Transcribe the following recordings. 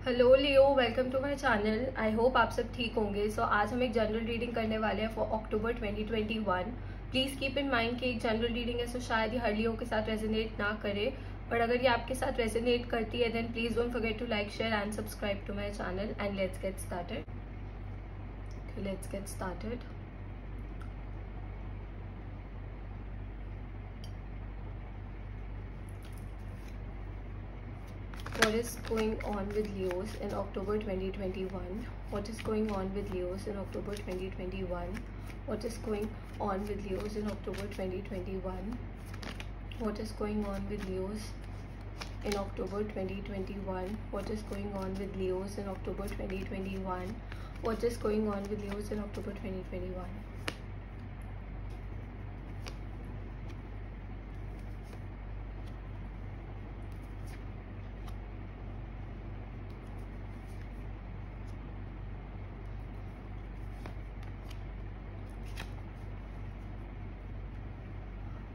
Hello Leo, welcome to my channel. I hope आप सब ठीक होंगे। आज हम एक जनरल रीडिंग करने वाले हैं for October 2021। Please keep in mind कि एक जनरल रीडिंग है, शायद ये हर लियो के साथ रेजोनेट ना करे, बट अगर ये आपके साथ रेजोनेट करती है then please don't forget to like, share and subscribe to my channel and let's get started. What is going on with Leos in October 2021? What is going on with Leos in October 2021? What is going on with Leos in October 2021? What is going on with Leos in October 2021? What is going on with Leos in October 2021? What is going on with Leos in October 2021?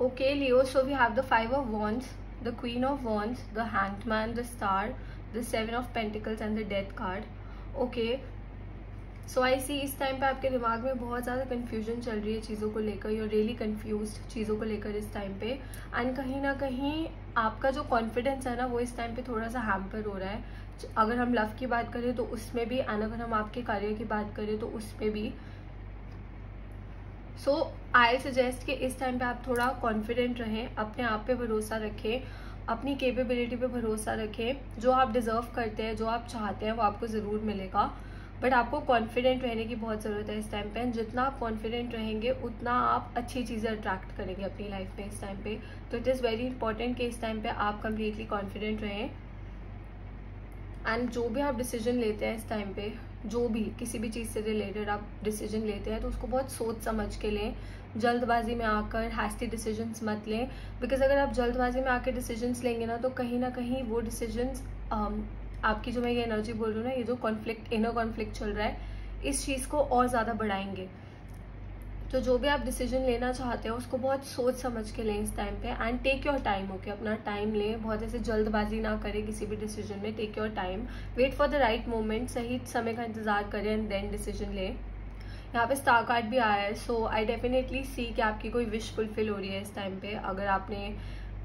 Okay, Leo, so we have the Five of Wands, the Queen of Wands, the Hanged Man, the Star, the Seven of Pentacles and the Death card. Okay, so I see इस time पे आपके दिमाग में बहुत ज़्यादा confusion चल रही है चीज़ों को लेकर। यू आर रियली कन्फ्यूज्ड चीज़ों को लेकर इस टाइम पे, एंड कहीं ना कहीं आपका जो कॉन्फिडेंस है ना वो इस टाइम पे थोड़ा सा हैम्पर हो रहा है। अगर हम लव की बात करें तो उसमें भी, एंड अगर हम आपके कार्य की बात करें तो उसमें भी। सो आई सजेस्ट कि इस टाइम पे आप थोड़ा कॉन्फिडेंट रहें, अपने आप पे भरोसा रखें, अपनी कैपेबिलिटी पे भरोसा रखें। जो आप डिज़र्व करते हैं, जो आप चाहते हैं वो आपको ज़रूर मिलेगा, बट आपको कॉन्फिडेंट रहने की बहुत ज़रूरत है इस टाइम पे। जितना आप कॉन्फिडेंट रहेंगे उतना आप अच्छी चीज़ें अट्रैक्ट करेंगे अपनी लाइफ में इस टाइम पे। तो इट इज़ वेरी इंपॉर्टेंट कि इस टाइम पे आप कम्प्लीटली कॉन्फिडेंट रहें, एंड जो भी आप डिसीजन लेते हैं इस टाइम पे, जो भी किसी भी चीज़ से रिलेटेड आप डिसीजन लेते हैं तो उसको बहुत सोच समझ के लें। जल्दबाजी में आकर हैस्टी डिसीजंस मत लें, बिकॉज अगर आप जल्दबाजी में आकर डिसीजंस लेंगे ना तो कहीं ना कहीं वो डिसीजंस आपकी, जो मैं ये एनर्जी बोल रही हूँ ना, ये जो कॉन्फ्लिक्ट, इनर कॉन्फ्लिक्ट चल रहा है, इस चीज़ को और ज़्यादा बढ़ाएंगे। तो जो भी आप डिसीजन लेना चाहते हैं उसको बहुत सोच समझ के लें इस टाइम पे, and take your time. Okay, अपना टाइम लें, बहुत ऐसे जल्दबाजी ना करें किसी भी डिसीजन में। Take your time, wait for the right moment, सही समय का इंतजार करें एंड देन डिसीजन लें। यहाँ पे स्टार कार्ड भी आया है, सो आई डेफिनेटली सी कि आपकी कोई विश फुलफिल हो रही है इस टाइम पे। अगर आपने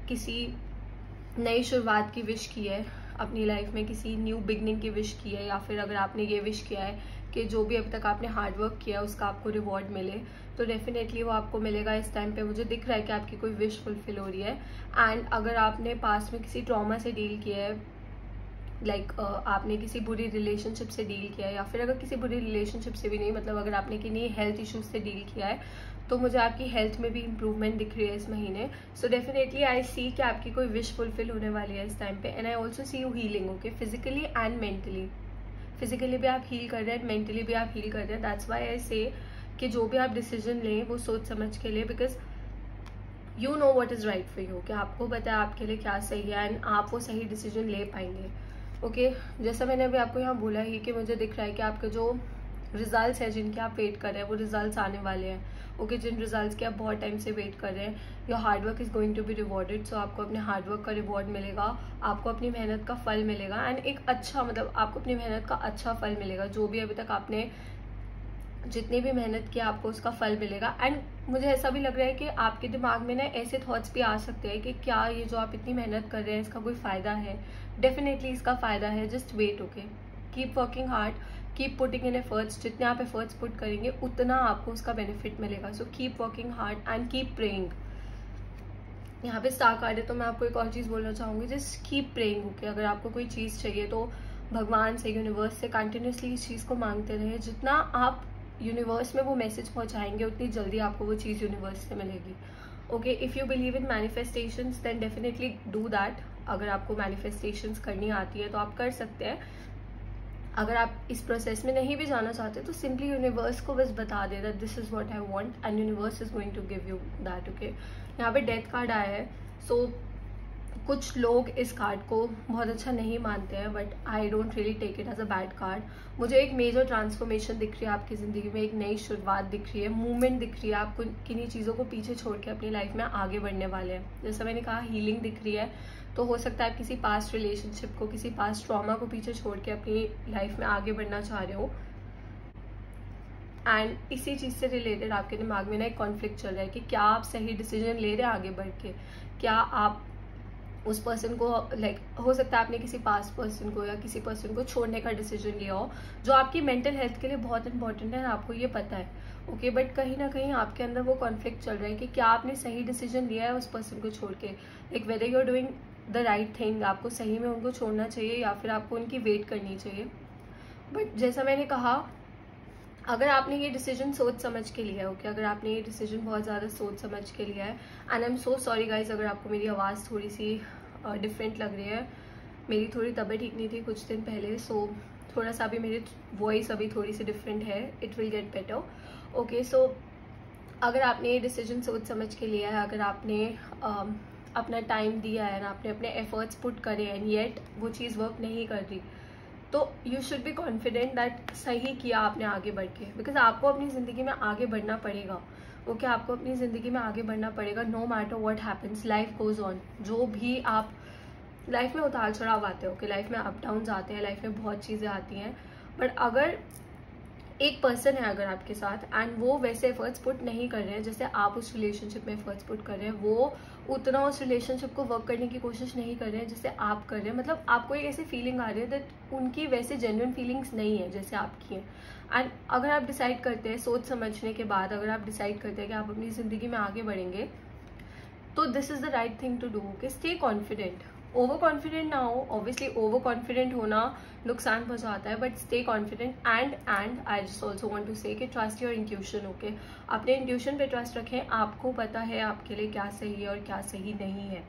किसी नई शुरुआत की विश की है अपनी लाइफ में, किसी न्यू बिगनिंग की विश की है, या फिर अगर आपने ये विश किया है कि जो भी अभी तक आपने हार्ड वर्क किया है उसका आपको रिवॉर्ड मिले, तो डेफिनेटली वो आपको मिलेगा इस टाइम पे। मुझे दिख रहा है कि आपकी कोई विश फुलफिल हो रही है। एंड अगर आपने पास्ट में किसी ट्रॉमा से डील किया है, लाइक आपने किसी बुरी रिलेशनशिप से डील किया है, या फिर अगर किसी बुरी रिलेशनशिप से भी नहीं, मतलब अगर आपने किन्हीं हेल्थ इश्यूज से डील किया है, तो मुझे आपकी हेल्थ में भी इंप्रूवमेंट दिख रही है इस महीने। सो डेफिनेटली आई सी कि आपकी कोई विश फुलफिल होने वाली है इस टाइम पे, and I also see you healing. Okay, physically and mentally. Physically भी आप हील कर रहे हैं, मेंटली भी आप हील कर रहे हैं। दैट्स वाई आई से कि जो भी आप डिसीजन लें वो सोच समझ के लें, because you know what is right for you, कि आपको पता है आपके लिए क्या सही है, एंड आप वो सही डिसीजन ले पाएंगे। ओके, जैसा मैंने अभी आपको यहाँ बोला ही कि मुझे दिख रहा है कि आपके जो रिजल्ट्स हैं जिनके आप वेट कर रहे हैं वो रिजल्ट्स आने वाले हैं। ओके, जिन रिजल्ट्स के आप बहुत टाइम से वेट कर रहे हैं, your hard work is going to be rewarded. So आपको अपने हार्ड वर्क का रिवॉर्ड मिलेगा, आपको अपनी मेहनत का फल मिलेगा, एंड एक अच्छा, मतलब आपको अपनी मेहनत का अच्छा फल मिलेगा। जो भी अभी तक आपने जितनी भी मेहनत की आपको उसका फल मिलेगा। एंड मुझे ऐसा भी लग रहा है कि आपके दिमाग में ना ऐसे थॉट्स भी आ सकते हैं कि क्या ये जो आप इतनी मेहनत कर रहे हैं इसका कोई फ़ायदा है। डेफिनेटली इसका फ़ायदा है, just wait. Okay, keep working hard, keep putting in efforts. जितने आप एफर्ट्स पुट करेंगे उतना आपको उसका बेनिफिट मिलेगा। So keep working hard and keep praying. यहाँ पे स्टार कार्ड है, तो मैं आपको एक और चीज़ बोलना चाहूँगी, जस्ट कीप प्रेइंग। ओके, अगर आपको कोई चीज़ चाहिए तो भगवान से, यूनिवर्स से कंटिन्यूसली इस चीज़ को मांगते रहे। जितना आप यूनिवर्स में वो मैसेज पहुंचाएंगे उतनी जल्दी आपको वो चीज़ यूनिवर्स से मिलेगी। Okay, if you believe in manifestations then definitely do that. अगर आपको मैनिफेस्टेशंस करनी आती है तो आप कर सकते हैं। अगर आप इस प्रोसेस में नहीं भी जाना चाहते तो सिंपली यूनिवर्स को बस बता दे that this is what I want and universe is going to give you that. Okay, यहाँ पे डेथ कार्ड आया है। सो कुछ लोग इस कार्ड को बहुत अच्छा नहीं मानते हैं, but I don't really take it as a bad card. मुझे एक मेजर ट्रांसफॉर्मेशन दिख रही है आपकी ज़िंदगी में, एक नई शुरुआत दिख रही है, मूवमेंट दिख रही है। आपको किन्हीं चीज़ों को पीछे छोड़ के अपनी लाइफ में आगे बढ़ने वाले हैं। जैसा मैंने कहा, हीलिंग दिख रही है, तो हो सकता है आप किसी पास्ट रिलेशनशिप को, किसी पास्ट ट्रॉमा को पीछे छोड़ के अपनी लाइफ में आगे बढ़ना चाह रहे हो। एंड इसी चीज़ से रिलेटेड आपके दिमाग में ना एक कॉन्फ्लिक्ट चल रहा है कि क्या आप सही डिसीजन ले रहे हैं आगे बढ़ के, क्या आप उस पर्सन को हो सकता है आपने किसी पास्ट पर्सन को या किसी पर्सन को छोड़ने का डिसीजन लिया हो जो आपकी मेंटल हेल्थ के लिए बहुत इंपॉर्टेंट है, आपको ये पता है, ओके। बट कहीं ना कहीं आपके अंदर वो कॉन्फ्लिक्ट चल रहा है कि क्या आपने सही डिसीजन लिया है उस पर्सन को छोड़ के, whether you are doing the right thing, आपको सही में उनको छोड़ना चाहिए या फिर आपको उनकी वेट करनी चाहिए। बट जैसा मैंने कहा, अगर आपने ये डिसीजन सोच समझ के लिया है, ओके, अगर आपने ये डिसीजन बहुत ज़्यादा सोच समझ के लिया है, and I am so sorry guys अगर आपको मेरी आवाज़ थोड़ी सी डिफरेंट लग रही है, मेरी थोड़ी तबीयत ठीक नहीं थी कुछ दिन पहले, सो थोड़ा सा अभी मेरी वॉइस अभी थोड़ी सी डिफरेंट है, it will get better, okay. So अगर आपने ये डिसीजन सोच समझ के लिया है, अगर आपने अपना टाइम दिया है ना, आपने अपने एफर्ट्स पुट करे एंड येट वो चीज़ वर्क नहीं कर रही, तो you should be confident that सही किया आपने आगे बढ़ के, बिकॉज आपको अपनी ज़िंदगी में आगे बढ़ना पड़ेगा, ओके। आपको अपनी ज़िंदगी में आगे बढ़ना पड़ेगा, no matter what happens, life goes on. जो भी आप लाइफ में उतार चढ़ाव आते हैं, ओके, लाइफ में अप डाउन आते हैं, लाइफ में बहुत चीज़ें आती हैं, बट अगर एक पर्सन है अगर आपके साथ एंड वो वैसे एफर्ट्स पुट नहीं कर रहे हैं जैसे आप उस रिलेशनशिप में एफर्ट्स पुट कर रहे हैं, वो उतना उस रिलेशनशिप को वर्क करने की कोशिश नहीं कर रहे हैं जैसे आप कर रहे हैं, मतलब आपको एक ऐसी फीलिंग आ रही है दैट उनकी वैसे जेन्युइन फीलिंग्स नहीं है जैसे आपकी हैं। एंड अगर आप डिसाइड करते हैं सोच समझने के बाद, अगर आप डिसाइड करते हैं कि आप अपनी ज़िंदगी में आगे बढ़ेंगे, तो this is the right thing to do, okay. Stay confident, over confident ना हो, ऑब्वियसली ओवर कॉन्फिडेंट होना नुकसान पहुंचाता है, but stay confident. And I just also want to say कि ट्रस्ट योर इंट्यूशन, ओके। अपने इंट्यूशन पे ट्रस्ट रखें, आपको पता है आपके लिए क्या सही है और क्या सही नहीं है,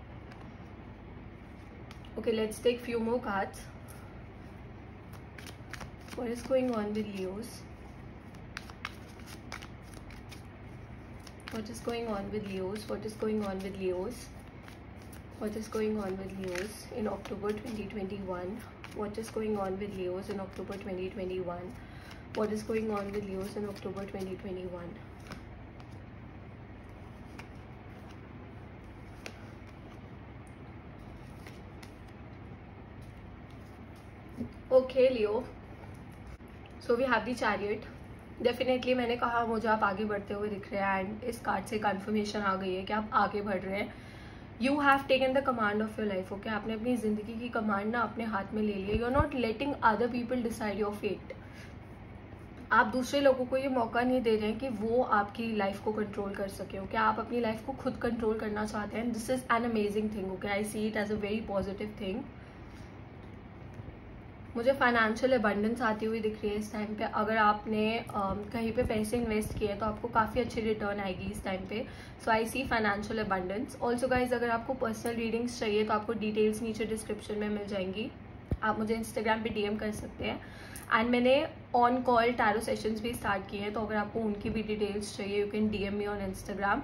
okay. Let's take few more cards. What is going on with Leos? What is going on with Leos? What is going on with Leos? What is going on with Leos in October 2021? What is going on with Leos in October 2021? What is going on with Leos in October 2021? Okay, Leo. So we have the Chariot. Definitely मैंने कहा मुझे आप आगे बढ़ते हुए दिख रहे हैं एंड इस कार्ड से कन्फर्मेशन आ गई है कि आप आगे बढ़ रहे हैं। You have taken the command of your life, okay. आपने अपनी ज़िंदगी की कमांड ना अपने हाथ में ले लिया। You are not letting other people decide your fate. आप दूसरे लोगों को ये मौका नहीं दे रहे हैं कि वो आपकी लाइफ को कंट्रोल कर सके, ओके। आप अपनी लाइफ को खुद कंट्रोल करना चाहते हैं। This is an amazing thing, okay. I see it as a very positive thing. मुझे फाइनेंशियल अबंडेंस आती हुई दिख रही है इस टाइम पे। अगर आपने कहीं पे पैसे इन्वेस्ट किए तो आपको काफ़ी अच्छी रिटर्न आएगी इस टाइम पे। सो आई सी फाइनेंशियल अबंडेंस। ऑल्सो गाइज अगर आपको पर्सनल रीडिंग्स चाहिए तो आपको डिटेल्स नीचे डिस्क्रिप्शन में मिल जाएंगी। आप मुझे इंस्टाग्राम पे डीएम कर सकते हैं एंड मैंने ऑन कॉल टैरो सेशंस भी स्टार्ट किए हैं, तो अगर आपको उनकी भी डिटेल्स चाहिए you can DM me on Instagram.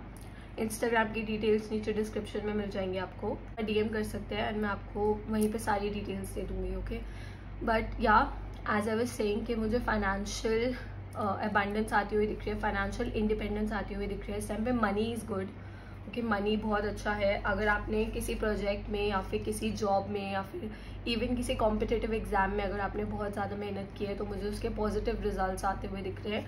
Instagram की डिटेल्स नीचे डिस्क्रिप्शन में मिल जाएंगी, आपको डीएम कर सकते हैं एंड मैं आपको वहीं पे सारी डिटेल्स दे दूँगी, ओके। बट या एज आई वाज सेइंग कि मुझे फाइनेंशियल अबंडेंस आती हुई दिख रही है, फाइनेंशियल इंडिपेंडेंस आती हुई दिख रही है इस टाइम पे। Money is good, okay. Money बहुत अच्छा है। अगर आपने किसी प्रोजेक्ट में या फिर किसी जॉब में या फिर इवन किसी कॉम्पिटिटिव एग्जाम में अगर आपने बहुत ज़्यादा मेहनत की है तो मुझे उसके पॉजिटिव रिजल्ट्स आते हुए दिख रहे हैं।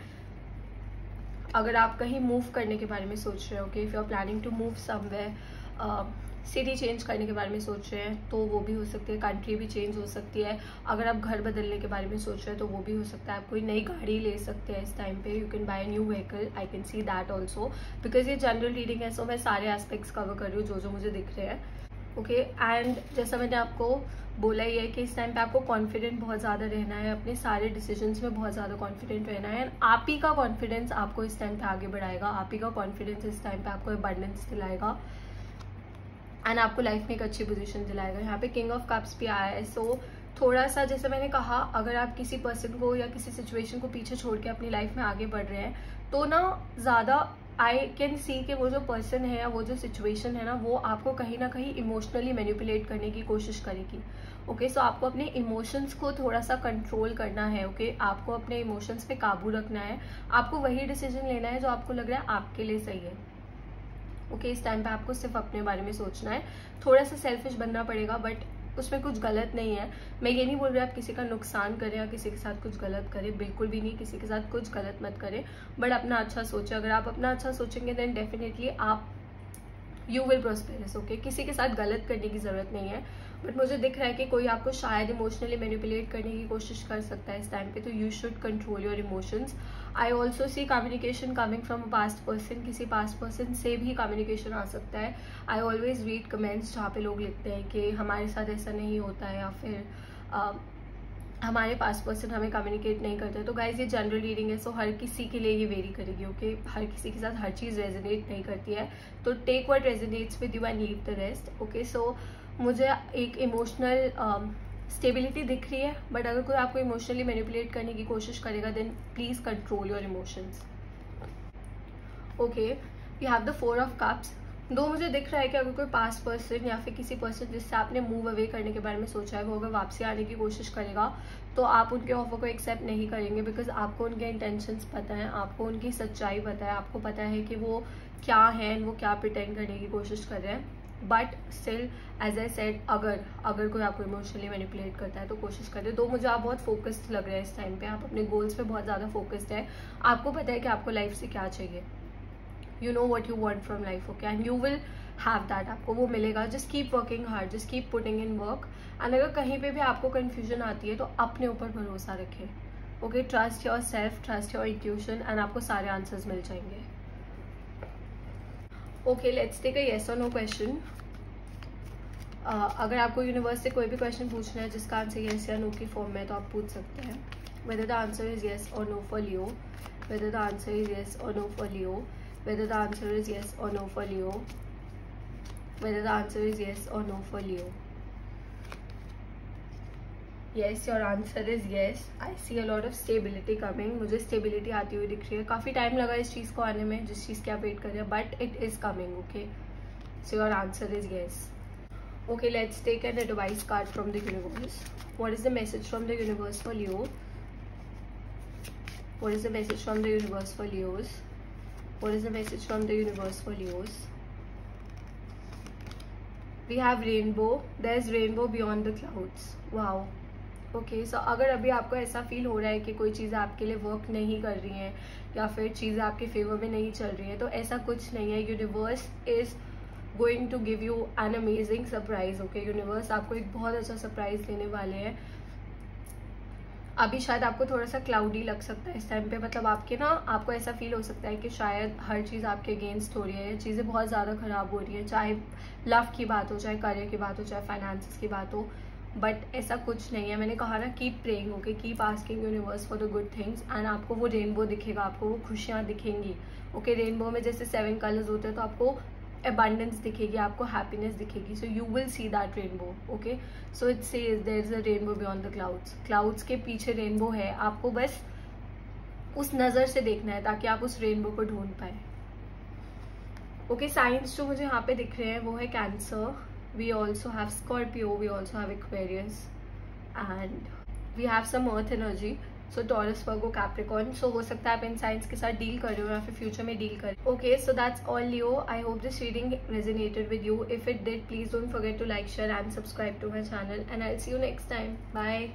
अगर आप कहीं मूव करने के बारे में सोच रहे हो, okay, if you are planning to move somewhere, city change करने के बारे में सोच रहे हैं तो वो भी हो सकती है। कंट्री भी चेंज हो सकती है। अगर आप घर बदलने के बारे में सोच रहे हैं तो वो भी हो सकता है। आप कोई नई गाड़ी ले सकते हैं इस टाइम पे। You can buy new vehicle, I can see that also, because ये जनरल रीडिंग है, सो मैं सारे एस्पेक्ट्स कवर कर रही हूँ जो मुझे दिख रहे हैं, ओके। एंड जैसा मैंने आपको बोला ही है कि इस टाइम पे आपको कॉन्फिडेंट बहुत ज़्यादा रहना है, अपने सारे डिसीजंस में बहुत ज़्यादा कॉन्फिडेंट रहना है। आप ही का कॉन्फिडेंस आपको इस टाइम पे आगे बढ़ाएगा, आप ही का कॉन्फिडेंस इस टाइम पे आपको अबंडेंस दिलाएगा एंड आपको लाइफ में एक अच्छी पोजीशन दिलाएगा। यहाँ पे किंग ऑफ कप्स भी आया है। सो थोड़ा सा जैसे मैंने कहा, अगर आप किसी पर्सन को या किसी सिचुएशन को पीछे छोड़ के अपनी लाइफ में आगे बढ़ रहे हैं तो ना ज़्यादा आई कैन सी कि वो जो पर्सन है या वो जो सिचुएशन है ना वो आपको कहीं ना कहीं इमोशनली मैनिपुलेट करने की कोशिश करेगी, ओके। सो आपको अपने इमोशंस को थोड़ा सा कंट्रोल करना है, ओके। आपको अपने इमोशंस पे काबू रखना है। आपको वही डिसीजन लेना है जो आपको लग रहा है आपके लिए सही है, ओके इस टाइम पे आपको सिर्फ अपने बारे में सोचना है, थोड़ा सा सेल्फिश बनना पड़ेगा, बट उसमें कुछ गलत नहीं है। मैं ये नहीं बोल रही आप किसी का नुकसान करें या किसी के साथ कुछ गलत करें, बिल्कुल भी नहीं, किसी के साथ कुछ गलत मत करें, बट अपना अच्छा सोचें। अगर आप अपना अच्छा सोचेंगे देन डेफिनेटली आप यू विल प्रोस्पेरस। ओके किसी के साथ गलत करने की जरूरत नहीं है, बट मुझे दिख रहा है कि कोई आपको शायद इमोशनली मैनिपुलेट करने की कोशिश कर सकता है इस टाइम पे, तो you should control your emotions. I also see communication coming from a past person, किसी पास्ट पर्सन से भी कम्युनिकेशन आ सकता है। आई ऑलवेज रीड कमेंट्स जहाँ पे लोग लिखते हैं कि हमारे साथ ऐसा नहीं होता है या फिर हमारे पास्ट पर्सन हमें कम्युनिकेट नहीं करते। तो गाइज ये जनरल रीडिंग है, सो हर किसी के लिए ये वेरी करेगी। ओके हर किसी के साथ हर चीज़ रेजोनेट नहीं करती है, तो take what resonates with you and leave the rest. Okay so मुझे एक इमोशनल स्टेबिलिटी दिख रही है, बट अगर कोई आपको इमोशनली मैनिपुलेट करने की कोशिश करेगा then please control your emotions. Okay we have the 4 of cups. दो मुझे दिख रहा है कि अगर कोई पास्ट पर्सन या फिर किसी पर्सन जिससे आपने मूव अवे करने के बारे में सोचा है वो अगर वापसी आने की कोशिश करेगा तो आप उनके ऑफर को एक्सेप्ट नहीं करेंगे, बिकॉज आपको उनके इंटेंशंस पता है, आपको उनकी सच्चाई पता है, आपको पता है कि वो क्या है, वो क्या प्रिटेंड करने की कोशिश कर रहे हैं। But still as I said अगर कोई आपको इमोशनली मैनिपुलेट करता है तो कोशिश करें। तो मुझे आप बहुत फोकस्ड लग रहे हैं इस टाइम पे, आप अपने गोल्स पे बहुत ज़्यादा फोकस्ड है, आपको पता है कि आपको लाइफ से क्या चाहिए, you know what you want from life. Okay and you will have that, आपको वो मिलेगा। Just keep working hard, just keep putting in work. And अगर कहीं पे भी आपको कन्फ्यूजन आती है तो अपने ऊपर भरोसा रखें। Okay trust yourself, trust your intuition, and आपको सारे आंसर्स मिल जाएंगे। Okay let's take a yes और नो क्वेश्चन। अगर आपको यूनिवर्स से कोई भी क्वेश्चन पूछना है जिसका आंसर येस या नो की फॉर्म में तो आप पूछ सकते हैं। Whether the answer is yes और no for Leo, whether the answer is yes और no for Leo, whether the answer is yes or no for Leo, whether the answer is yes or no for Leo. Yes, your answer is yes. I see a lot of stability coming. मुझे stability आती हुई दिख रही है, काफ़ी time लगा इस चीज़ को आने में जिस चीज़ की आप वेट कर रहे हैं, but it is coming. Okay so your answer is yes. Okay, let's take an advice card from the universe. What is the message from the universe for Leo? What is the message from the universe for Leos? What is the message from the universe for Leos? We have rainbow. There is rainbow beyond the clouds. Wow. Okay, so अगर अभी आपको ऐसा feel हो रहा है कि कोई चीज़ें आपके लिए वर्क नहीं कर रही हैं या फिर चीज़ें आपके फेवर में नहीं चल रही हैं, तो ऐसा कुछ नहीं है। Universe is going to give you an amazing surprise. Okay universe आपको एक बहुत अच्छा सरप्राइज देने वाले हैं। अभी शायद आपको थोड़ा सा क्लाउडी लग सकता है इस टाइम पे, मतलब आपको ऐसा फील हो सकता है कि शायद हर चीज़ आपके अगेंस्ट हो रही है, चीज़ें बहुत ज़्यादा ख़राब हो रही है, चाहे लव की बात हो, चाहे करियर की बात हो, चाहे फाइनेंसेस की बात हो, बट ऐसा कुछ नहीं है। मैंने कहा ना keep praying. Okay keep asking universe for the good things, and आपको वो रेनबो दिखेगा, आपको वो खुशियाँ दिखेंगी। ओके रेनबो में जैसे 7 कलर्स होते हैं तो आपको abundance दिखेगी, आपको हैप्पीनेस दिखेगी, so you will see that rainbow. Okay so it says there is a rainbow beyond the clouds. Clouds के पीछे रेनबो है, आपको बस उस नज़र से देखना है ताकि आप उस रेनबो को ढूंढ पाए। ओके साइंस जो मुझे यहाँ पे दिख रहे हैं वो है cancer, we also have Scorpio, we also have Aquarius, and we have some earth energy, so Taurus, Virgo, Capricorn. सो हो सकता है आप इन साइंस के साथ डील कर रहे हो या फिर फ्यूचर में डील करें। Okay so that's all Leo. I hope this reading resonated with you. If it did please don't forget to like, share and subscribe to my channel, and I will see you next time. Bye.